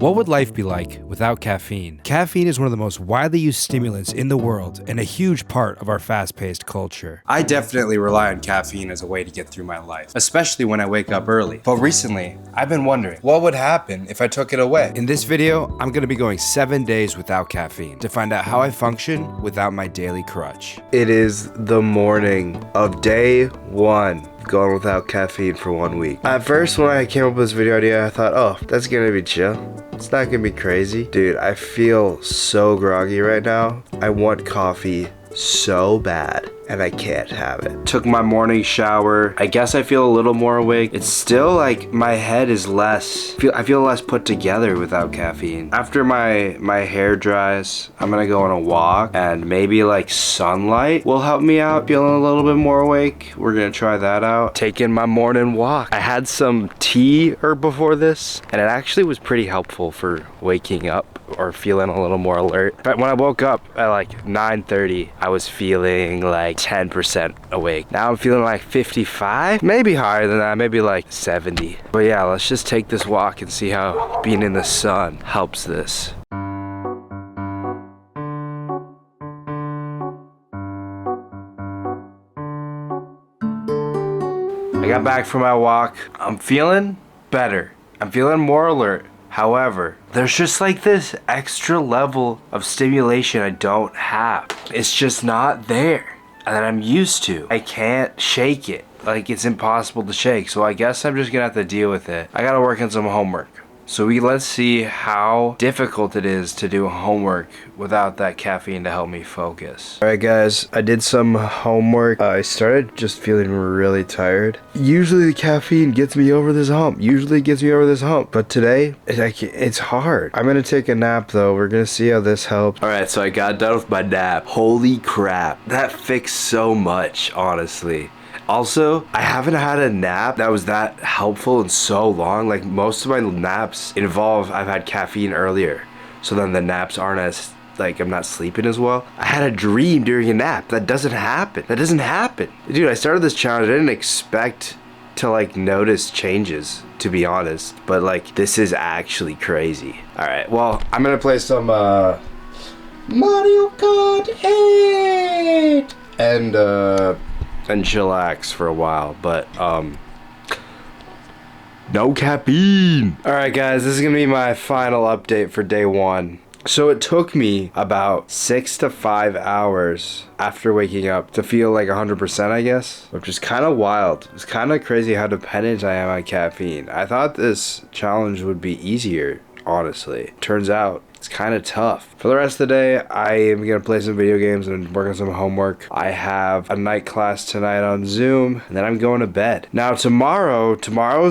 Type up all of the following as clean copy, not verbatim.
What would life be like without caffeine? Caffeine is one of the most widely used stimulants in the world and a huge part of our fast-paced culture. I definitely rely on caffeine as a way to get through my life, especially when I wake up early. But recently, I've been wondering, what would happen if I took it away? In this video, I'm going to be going 7 days without caffeine to find out how I function without my daily crutch. It is the morning of day 1. Going without caffeine for 1 week. At first, when I came up with this video idea, I thought, oh, that's gonna be chill. It's not gonna be crazy. Dude, I feel so groggy right now. I want coffee so bad, and I can't have it. Took my morning shower. I guess I feel a little more awake. It's still like my head is I feel less put together without caffeine. After my hair dries, I'm gonna go on a walk, and maybe like sunlight will help me out feeling a little bit more awake. We're gonna try that out. Taking my morning walk. I had some tea before this, and it actually was pretty helpful for waking up or feeling a little more alert. But when I woke up at like 9:30, I was feeling like 10% awake. Now I'm feeling like 55, maybe higher than that, maybe like 70. But yeah, let's just take this walk and see how being in the sun helps this. I got back from my walk. I'm feeling better. I'm feeling more alert. However, there's just like this extra level of stimulation I don't have. It's just not there that I'm used to. I can't shake it. Like, it's impossible to shake. So I guess I'm just gonna have to deal with it. I gotta work on some homework. So let's see how difficult it is to do homework without that caffeine to help me focus. Alright guys, I did some homework. I started just feeling really tired. Usually the caffeine gets me over this hump. But today, it's hard. I'm gonna take a nap though. We're gonna see how this helps. Alright, so I got done with my nap. Holy crap. That fixed so much, honestly. Also, I haven't had a nap that was that helpful in so long. Like, most of my naps involve I've had caffeine earlier. So then the naps aren't as, like, I'm not sleeping as well. I had a dream during a nap. That doesn't happen. Dude, I started this challenge. I didn't expect to, like, notice changes, to be honest. But, like, this is actually crazy. Alright, well, I'm gonna play some, Mario Kart 8! And chillax for a while, but no caffeine. All right guys, this is gonna be my final update for day 1. So it took me about 6 to 5 hours after waking up to feel like 100%, I guess, which is kind of wild. It's kind of crazy how dependent I am on caffeine. I thought this challenge would be easier, honestly. Turns out it's kind of tough. For the rest of the day, I am going to play some video games and work on some homework. I have a night class tonight on Zoom, and then I'm going to bed. Now tomorrow is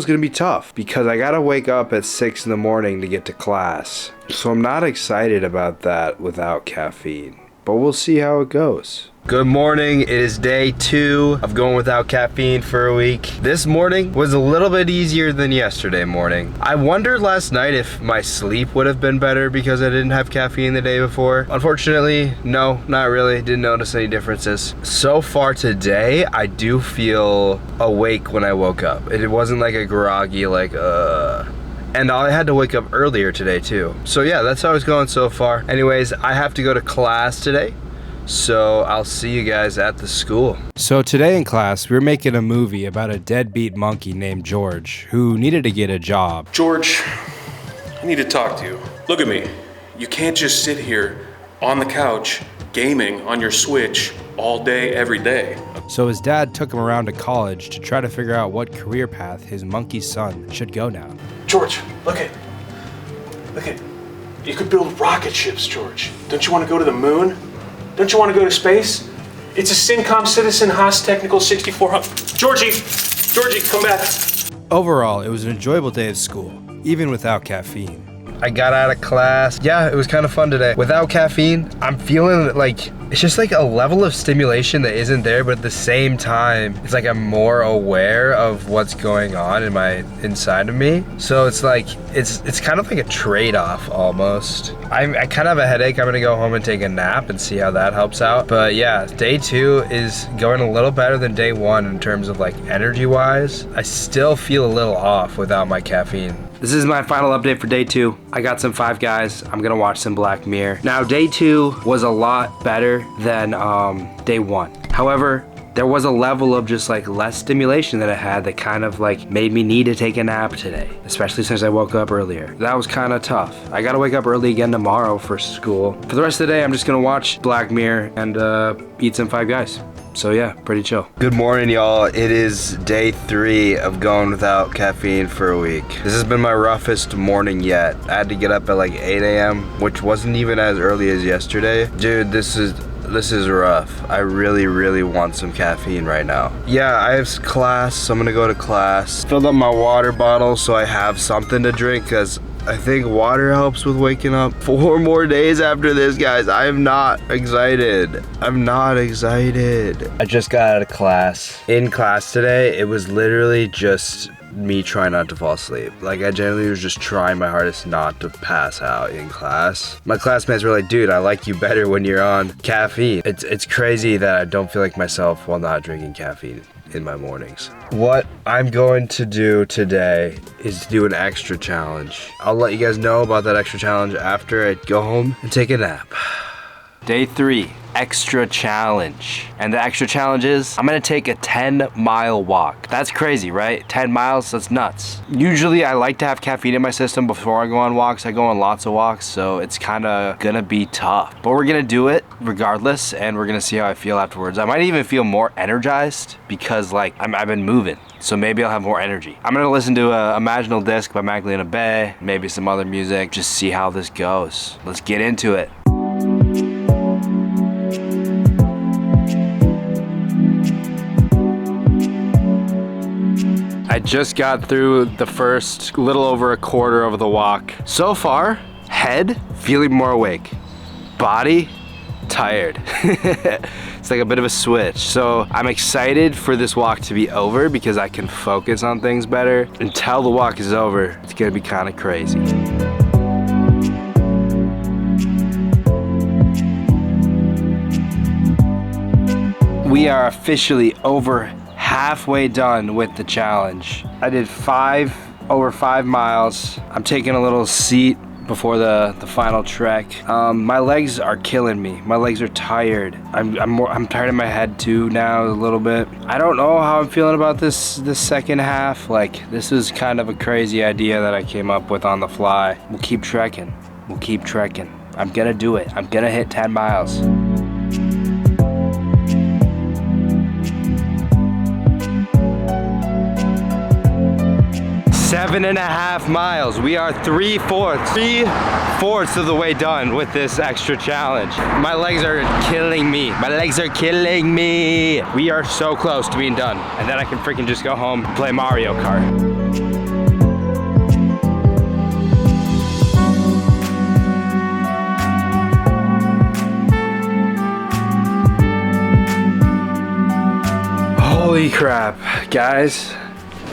going to be tough because I got to wake up at 6 in the morning to get to class. So I'm not excited about that without caffeine, but we'll see how it goes. Good morning. It is day 2 of going without caffeine for a week. This morning was a little bit easier than yesterday morning. I wondered last night if my sleep would have been better because I didn't have caffeine the day before. Unfortunately, no, not really. Didn't notice any differences. So far today, I do feel awake when I woke up. It wasn't like a groggy, like, And I had to wake up earlier today too. So yeah, that's how it's going so far. Anyways, I have to go to class today. So I'll see you guys at the school. So today in class, we were making a movie about a deadbeat monkey named George who needed to get a job. George, I need to talk to you. Look at me. You can't just sit here on the couch gaming on your Switch all day, every day. So his dad took him around to college to try to figure out what career path his monkey son should go down. George, look at. You could build rocket ships, George. Don't you want to go to the moon? Don't you want to go to space? It's a Syncom Citizen Haas Technical 6400. Georgie, come back. Overall, it was an enjoyable day of school, even without caffeine. I got out of class. Yeah, it was kind of fun today. Without caffeine, I'm feeling like it's just like a level of stimulation that isn't there, but at the same time, it's like I'm more aware of what's going on in my inside of me. So it's like, it's kind of like a trade-off almost. I kind of have a headache. I'm gonna go home and take a nap and see how that helps out. But yeah, day 2 is going a little better than day 1 in terms of like energy-wise. I still feel a little off without my caffeine. This is my final update for day 2. I got some Five Guys. I'm gonna watch some Black Mirror. Now, day 2 was a lot better than day 1. However, there was a level of just like less stimulation that I had that kind of like made me need to take a nap today, especially since I woke up earlier. That was kind of tough. I gotta wake up early again tomorrow for school. For the rest of the day, I'm just gonna watch Black Mirror and eat some Five Guys. So yeah, pretty chill. Good morning, y'all. It is day 3 of going without caffeine for a week. This has been my roughest morning yet. I had to get up at like 8 a.m., which wasn't even as early as yesterday. Dude, this is rough. I really want some caffeine right now. Yeah, I have class, so I'm gonna go to class. Filled up my water bottle so I have something to drink, because I think water helps with waking up. 4 more days after this, guys. I am not excited. I'm not excited. I just got out of class. In class today, it was literally just me trying not to fall asleep. Like, I generally was just trying my hardest not to pass out in class. My classmates were like, dude, I like you better when you're on caffeine. It's crazy that I don't feel like myself while not drinking caffeine in my mornings. What I'm going to do today is do an extra challenge. I'll let you guys know about that extra challenge after I go home and take a nap. Day 3, extra challenge. And the extra challenge is I'm gonna take a 10-mile walk. That's crazy, right? 10 miles, that's nuts. Usually I like to have caffeine in my system before I go on walks. I go on lots of walks, so it's kinda gonna be tough. But we're gonna do it regardless, and we're gonna see how I feel afterwards. I might even feel more energized because like I've been moving. So maybe I'll have more energy. I'm gonna listen to Imaginal Disc by Magdalena Bay, maybe some other music, just see how this goes. Let's get into it. I just got through the first little over a quarter of the walk. So far, head feeling more awake, body tired. It's like a bit of a switch. So I'm excited for this walk to be over because I can focus on things better. Until the walk is over, it's gonna be kind of crazy. We are officially over halfway done with the challenge. I did over 5 miles. I'm taking a little seat before the final trek. My legs are killing me. My legs are tired. I'm tired in my head too now a little bit. I don't know how I'm feeling about this second half. Like, this is kind of a crazy idea that I came up with on the fly. We'll keep trekking. We'll keep trekking. I'm gonna do it. I'm gonna hit 10 miles. 7.5 miles. We are 3/4 of the way done with this extra challenge. My legs are killing me. My legs are killing me. We are so close to being done. And then I can freaking just go home and play Mario Kart. Holy crap, guys.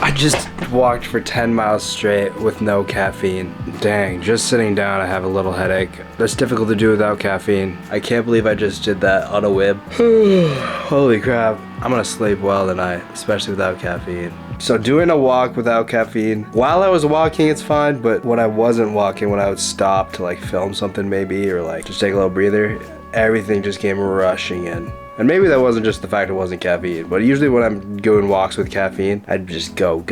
I just walked for 10 miles straight with no caffeine. Dang, just sitting down I have a little headache. That's difficult to do without caffeine. I can't believe I just did that on a whim. Holy crap. I'm gonna sleep well tonight, especially without caffeine. So doing a walk without caffeine, while I was walking it's fine, but when I wasn't walking, when I would stop to like film something maybe, or like just take a little breather, everything just came rushing in. And maybe that wasn't just the fact it wasn't caffeine, but usually when I'm doing walks with caffeine, I'd just go.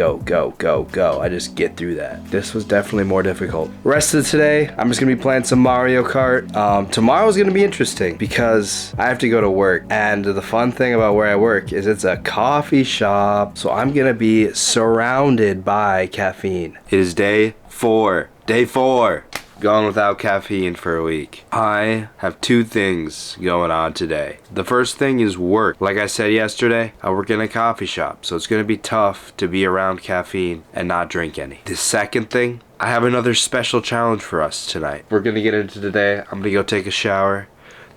I just get through that. This was definitely more difficult. Rest of today, I'm just gonna be playing some Mario Kart. Tomorrow's gonna be interesting because I have to go to work. And the fun thing about where I work is it's a coffee shop. So I'm gonna be surrounded by caffeine. It is day 4. Day 4. Going without caffeine for a week. I have 2 things going on today. The first thing is work. Like I said yesterday, I work in a coffee shop, so it's gonna be tough to be around caffeine and not drink any. The second thing, I have another special challenge for us tonight. We're gonna get into today. I'm gonna go take a shower,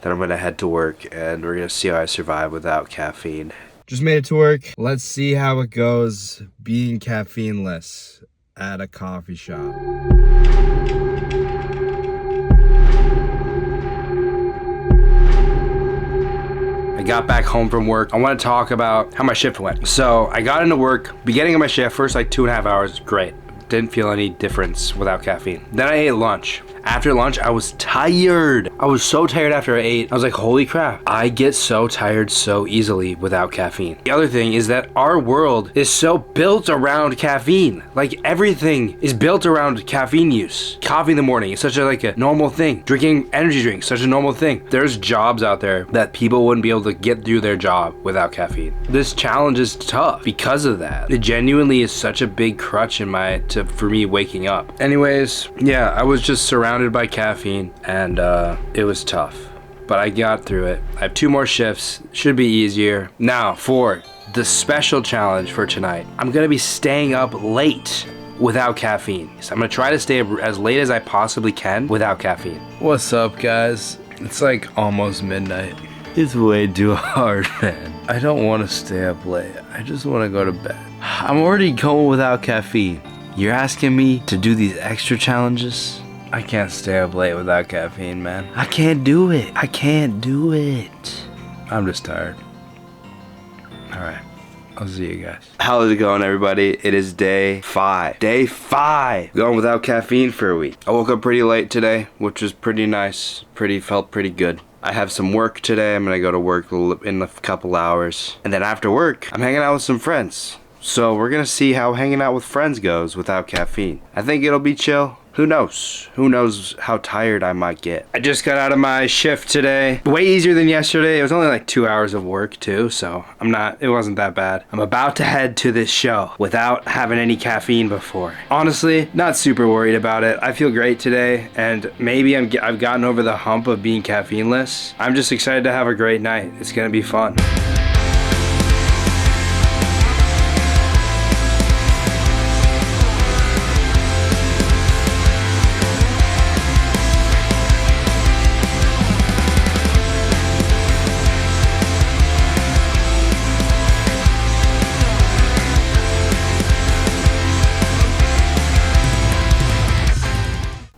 then I'm gonna head to work, and we're gonna see how I survive without caffeine. Just made it to work. Let's see how it goes being caffeineless at a coffee shop. Got back home from work. I want to talk about how my shift went. So I got into work, beginning of my shift, first like 2.5 hours, great. Didn't feel any difference without caffeine. Then I ate lunch. After lunch, I was tired. I was so tired after I ate. I was like, holy crap. I get so tired so easily without caffeine. The other thing is that our world is so built around caffeine. Like everything is built around caffeine use. Coffee in the morning is such a normal thing. Drinking energy drinks, such a normal thing. There's jobs out there that people wouldn't be able to get through their job without caffeine. This challenge is tough because of that. It genuinely is such a big crutch for me waking up. Anyways, yeah, I was just surrounded by caffeine and it was tough, but I got through it. I have 2 more shifts, should be easier. Now for the special challenge for tonight, I'm gonna be staying up late without caffeine. So I'm gonna try to stay as late as I possibly can without caffeine. What's up, guys? It's like almost midnight. It's way too hard, man. I don't want to stay up late. I just want to go to bed. I'm already going without caffeine. You're asking me to do these extra challenges? I can't stay up late without caffeine, man. I can't do it. I can't do it. I'm just tired. Alright. I'll see you guys. How's it going, everybody? It is day 5. Day 5! Going without caffeine for a week. I woke up pretty late today, which was pretty nice. Felt pretty good. I have some work today. I'm gonna go to work in a couple hours. And then after work, I'm hanging out with some friends. So we're gonna see how hanging out with friends goes without caffeine. I think it'll be chill. Who knows? Who knows how tired I might get. I just got out of my shift today. Way easier than yesterday. It was only like 2 hours of work too, so it wasn't that bad. I'm about to head to this show without having any caffeine before. Honestly, not super worried about it. I feel great today, and maybe I've gotten over the hump of being caffeineless. I'm just excited to have a great night. It's gonna be fun.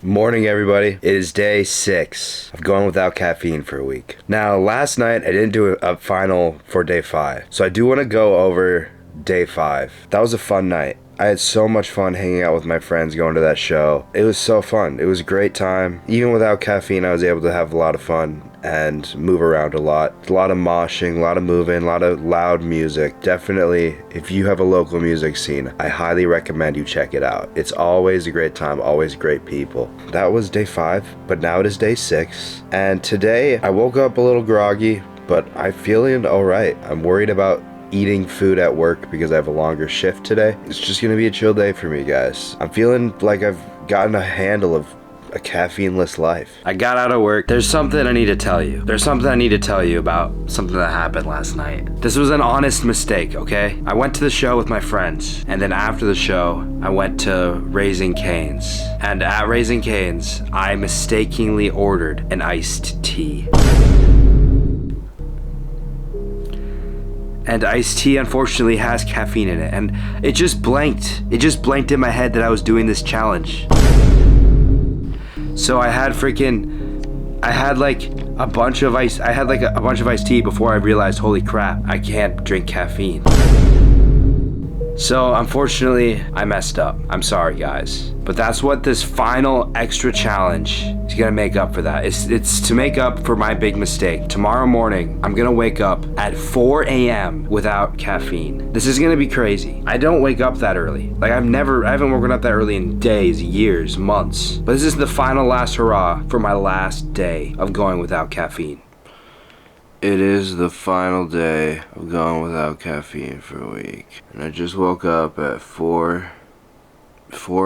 Morning, everybody. It is day 6 of going without caffeine for a week. Now, last night I didn't do a final for day 5, so I do want to go over day 5. That was a fun night. I had so much fun hanging out with my friends, going to that show. It was so fun. It was a great time. Even without caffeine, I was able to have a lot of fun and move around a lot. A lot of moshing, a lot of moving, a lot of loud music. Definitely, if you have a local music scene, I highly recommend you check it out. It's always a great time, always great people. That was day 5, but now it is day 6. And today, I woke up a little groggy, but I'm feeling alright. I'm worried about eating food at work because I have a longer shift today. It's just gonna be a chill day for me, guys. I'm feeling like I've gotten a handle of a caffeineless life. I got out of work. There's something I need to tell you. There's something I need to tell you about something that happened last night. This was an honest mistake, okay? I went to the show with my friends, and then after the show, I went to Raising Cane's. And at Raising Cane's, I mistakenly ordered an iced tea. And iced tea, unfortunately, has caffeine in it. And it just blanked. It just blanked in my head that I was doing this challenge. So I had like a bunch of iced tea before I realized, holy crap, I can't drink caffeine. So unfortunately, I messed up. I'm sorry, guys. But that's what this final extra challenge is gonna make up for that. It's to make up for my big mistake. Tomorrow morning, I'm gonna wake up at 4 a.m. without caffeine. This is gonna be crazy. I don't wake up that early. Like I haven't woken up that early in days, years, months. But this is the final last hurrah for my last day of going without caffeine. It is the final day of going without caffeine for a week. And I just woke up at 4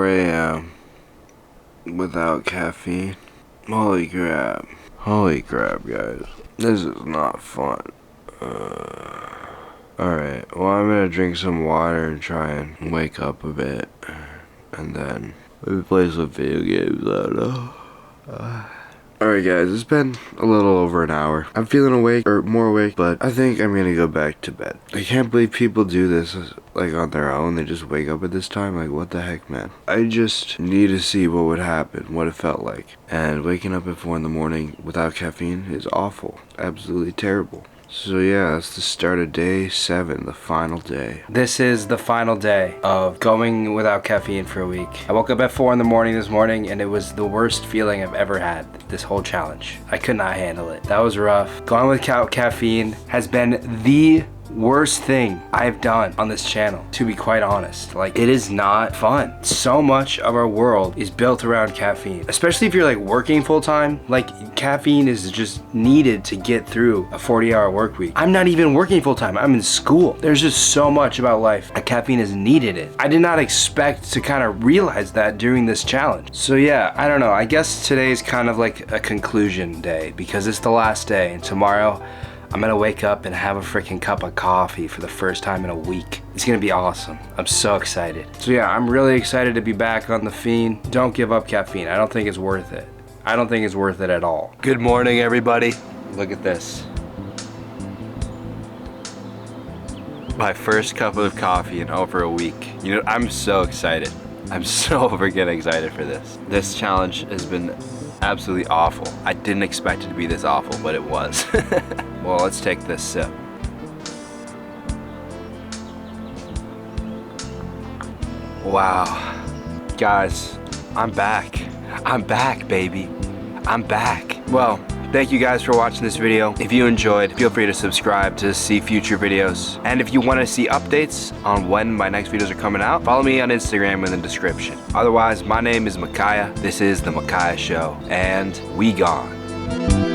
a.m. without caffeine. Holy crap. Holy crap, guys. This is not fun. Alright, well, I'm gonna drink some water and try and wake up a bit. And then maybe play some video games, I don't know. Alright guys, it's been a little over an hour. I'm feeling awake, or more awake, but I think I'm gonna go back to bed. I can't believe people do this, like, on their own. They just wake up at this time. Like, what the heck, man? I just need to see what would happen, what it felt like. And waking up at 4 in the morning without caffeine is awful. Absolutely terrible. So yeah, it's the start of day 7, the final day. This is the final day of going without caffeine for a week. I woke up at 4 in the morning this morning and it was the worst feeling I've ever had this whole challenge. I could not handle it. That was rough. Going without caffeine has been the worst thing I've done on this channel, to be quite honest. Like, it is not fun. So much of our world is built around caffeine, especially if you're like working full-time. Like, caffeine is just needed to get through a 40-hour work week. I'm not even working full-time, I'm in school. There's just so much about life that caffeine is needed in. I did not expect to kind of realize that during this challenge. So yeah, I don't know, I guess today is kind of like a conclusion day because it's the last day, and tomorrow I'm gonna wake up and have a freaking cup of coffee for the first time in a week. It's gonna be awesome. I'm so excited. So yeah, I'm really excited to be back on the Fiend. Don't give up caffeine. I don't think it's worth it. I don't think it's worth it at all. Good morning, everybody. Look at this. My first cup of coffee in over a week. You know, I'm so excited. I'm so freaking excited for this. This challenge has been absolutely awful. I didn't expect it to be this awful, but it was. Well, let's take this sip. Wow. Guys, I'm back. I'm back, baby. I'm back. Well, thank you guys for watching this video. If you enjoyed, feel free to subscribe to see future videos. And if you want to see updates on when my next videos are coming out, follow me on Instagram in the description. Otherwise, my name is Micaiah. This is The Micaiah Show, and we gone.